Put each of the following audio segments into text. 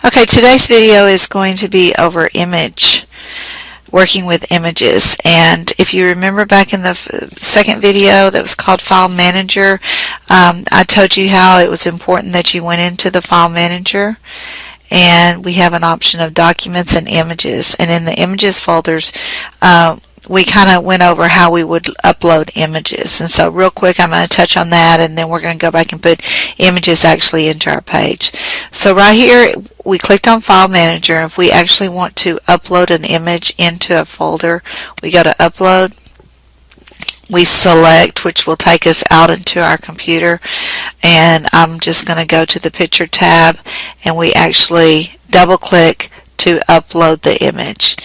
Okay, today's video is going to be over working with images. And if you remember back in the second video that was called File Manager, I told you how it was important that you went into the File Manager, and we have an option of Documents and Images. And in the Images folders, we kind of went over how we would upload images. And so real quick, I'm going to touch on that, and then we're going to go back and put images actually into our page. So right here, we clicked on File Manager, and if we actually want to upload an image into a folder, we go to Upload. We select, which will take us out into our computer, and I'm just going to go to the Picture tab, and we actually double click to upload the image.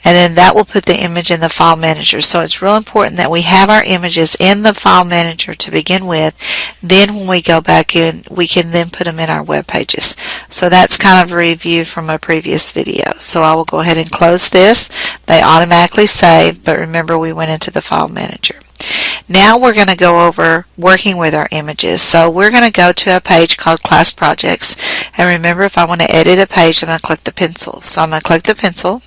And then that will put the image in the File Manager. So it's real important that we have our images in the File Manager to begin with. Then when we go back in, we can then put them in our web pages. So that's kind of a review from a previous video. So I will go ahead and close this. They automatically save, but remember we went into the File Manager. Now we're going to go over working with our images. So we're going to go to a page called Class Projects. And remember, if I want to edit a page, I'm going to click the pencil. So I'm going to click the pencil.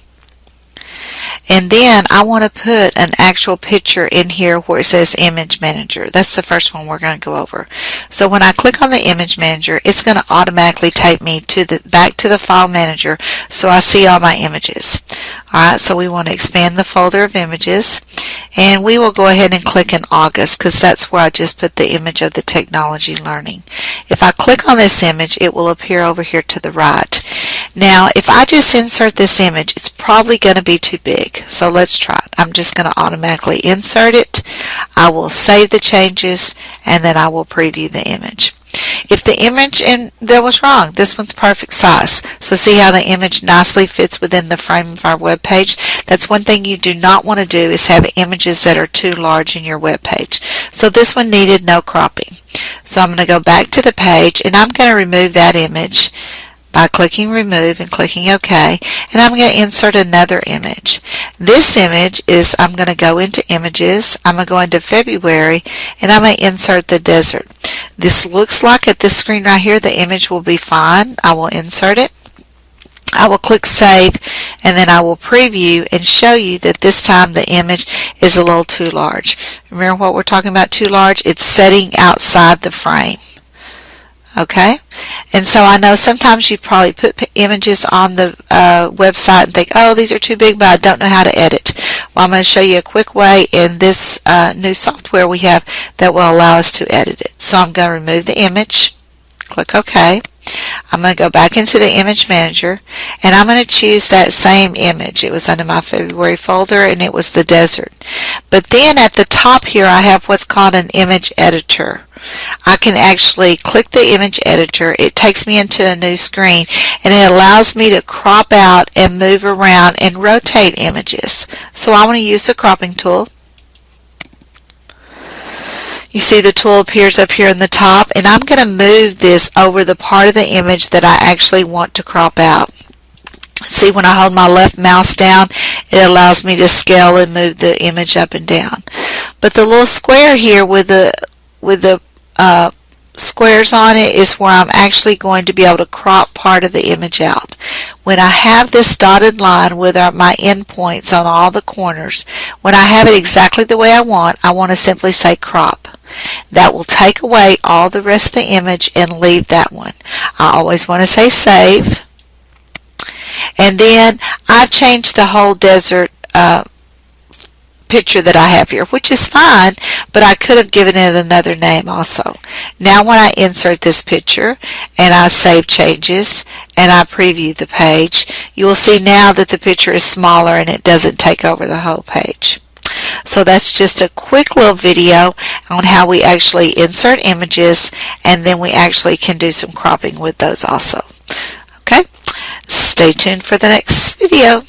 And then I want to put an actual picture in here where it says Image Manager. That's the first one we're going to go over. So when I click on the Image Manager, it's going to automatically take me to back to the File Manager so I see all my images. Alright, so we want to expand the folder of images, and we will go ahead and click in August because that's where I just put the image of the technology learning. If I click on this image, it will appear over here to the right. Now, if I just insert this image, it's probably going to be too big. So let's try it. I'm just going to automatically insert it. I will save the changes, and then I will preview the image. If the image that was wrong, this one's perfect size. So see how the image nicely fits within the frame of our web page? That's one thing you do not want to do, is have images that are too large in your web page. So this one needed no cropping. So I'm going to go back to the page, and I'm going to remove that image by clicking Remove and clicking OK, and I'm going to insert another image. This image is, I'm going to go into Images, I'm going to go into February, and I'm going to insert the desert. This looks like at this screen right here the image will be fine. I will insert it. I will click Save, and then I will preview and show you that this time the image is a little too large. Remember what we're talking about, too large? It's setting outside the frame. Okay, and so I know sometimes you've probably put images on the website and think, oh, these are too big, but I don't know how to edit. Well, I'm going to show you a quick way in this new software we have that will allow us to edit it. So I'm going to remove the image, click OK. I'm going to go back into the Image Manager, and I'm going to choose that same image. It was under my February folder, and it was the desert. But then at the top here, I have what's called an image editor. I can actually click the image editor. It takes me into a new screen, and it allows me to crop out and move around and rotate images. So I want to use the cropping tool. You see the tool appears up here in the top, and I'm going to move this over the part of the image that I actually want to crop out. See, when I hold my left mouse down, it allows me to scale and move the image up and down. But the little square here with the squares on it is where I'm actually going to be able to crop part of the image out. When I have this dotted line with my endpoints on all the corners, when I have it exactly the way I want to simply say crop. That will take away all the rest of the image and leave that one. I always want to say save. And then I've changed the whole desert picture that I have here, which is fine, but I could have given it another name also. Now when I insert this picture and I save changes and I preview the page, you will see now that the picture is smaller and it doesn't take over the whole page. So that's just a quick little video on how we actually insert images, and then we actually can do some cropping with those also. Okay, stay tuned for the next video.